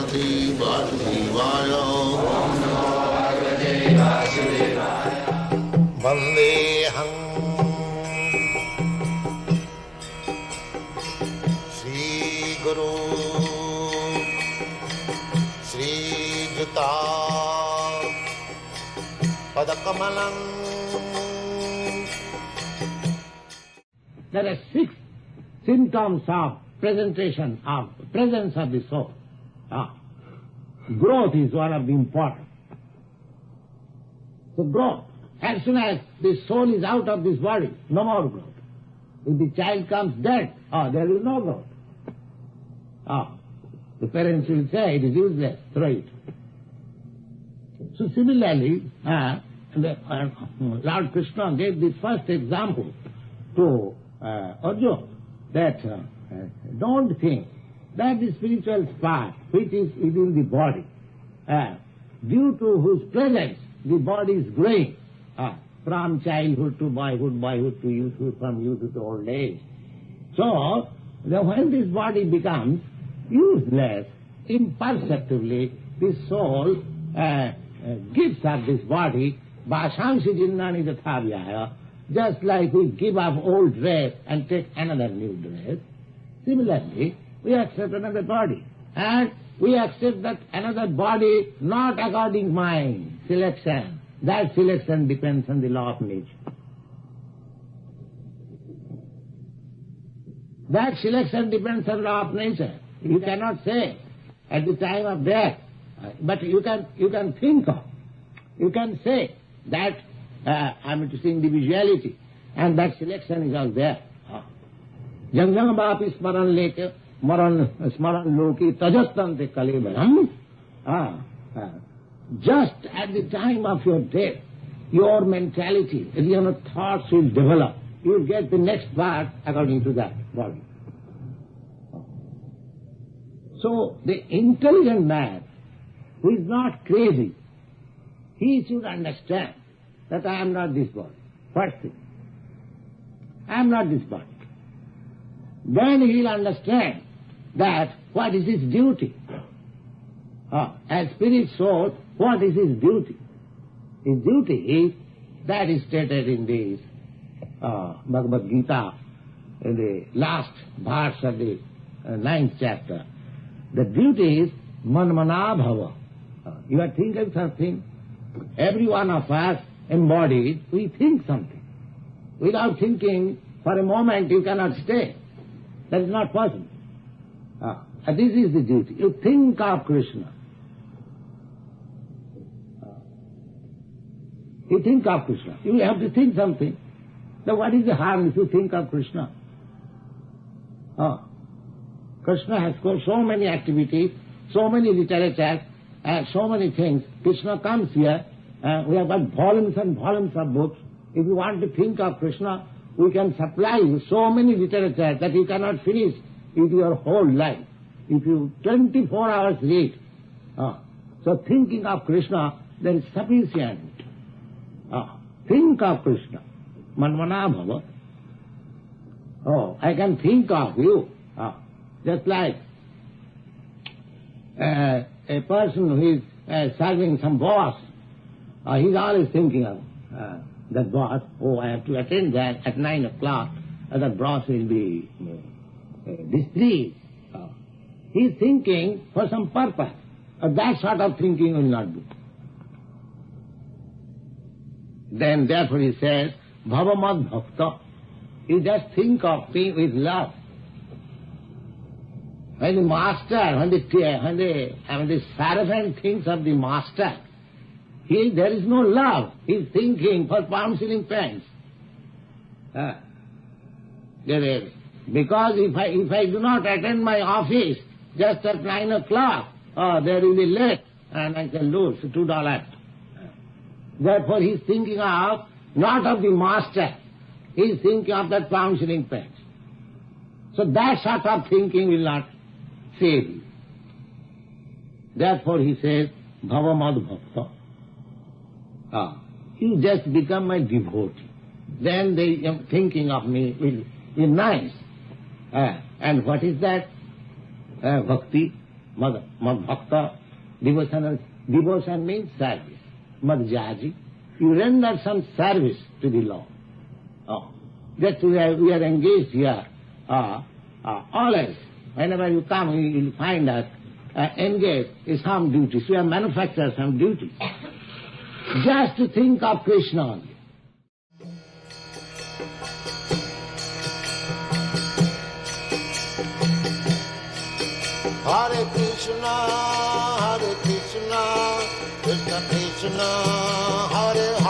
Bhagavate Vasudevaya. Vandeham Shri Guru Shri Juta Padakamalam. There are 6 symptoms of presentation of presence of the soul. Growth is one of the important. So growth. As soon as the soul is out of this body, no more growth. If the child comes dead, there is no growth. The parents will say it is useless, throw it. So similarly, Lord Krishna gave the first example to Arjuna that don't think that the spiritual spark which is within the body, due to whose presence the body is growing, from childhood to boyhood, boyhood to youthhood, from youth to old age. So, when this body becomes useless, imperceptibly the soul gives up this body, Vashamsi jinnani tathavyaya, just like we give up old dress and take another new dress. Similarly, we accept another body. And we accept that another body not according my selection. That selection depends on the law of nature. That selection depends on the law of nature. You cannot say at the time of death, but you can think of, you can say that I'm to see individuality, and that selection is all there. Jang jang vapi smaran leke, smaran loki, tajastante kalebhayam. Just at the time of your death, your mentality, your thoughts will develop. You will get the next part according to that body. So the intelligent man who is not crazy, he should understand that I am not this body. First thing, I am not this body. Then he will understand that what is his duty. As spirit soul, what is his duty? His duty is, that is stated in this Bhagavad Gita, in the last verse of the 9th chapter. The duty is manmana bhava. You are thinking something. Every one of us embodied, we think something. Without thinking, for a moment you cannot stay. That is not possible. This is the duty. You think of Krishna. You think of Krishna. You have to think something. So what is the harm if you think of Krishna? Krishna has got so many activities, so many literature, so many things. Krishna comes here. We have got volumes and volumes of books. If you want to think of Krishna, we can supply you so many literature that you cannot finish with your whole life. If you 24 hours read, so thinking of Krishna, then is sufficient. Think of Krishna. Manmana bhava. I can think of you. Just like a person who is serving some boss, he's always thinking of that boss. I have to attend that at 9 o'clock. That boss will be displeased. He's thinking for some purpose. That sort of thinking will not do. Then therefore he says, Bhavamad Bhakta. You just think of me with love. When the master, when the servant thinks of the master, there is no love. He is thinking for pound shilling pence. Because if I do not attend my office just at 9 o'clock, there will be late and I can lose $2. Therefore he is thinking of, not of the master, he is thinking of that pound shilling pence. So that sort of thinking will not save you. Therefore he says, Bhavamad Bhakta. You just become my devotee. Then the thinking of me will be nice. And what is that? Bhakti. Mad bhakta, devotion means service. Madhyaji, you render some service to the Lord. Just we are engaged here. Always, whenever you come, you will find us engaged in some duties. We have manufactured some duties. Just to think of Krishna only. Hare Krishna, Krishna Krishna, Hare Hare.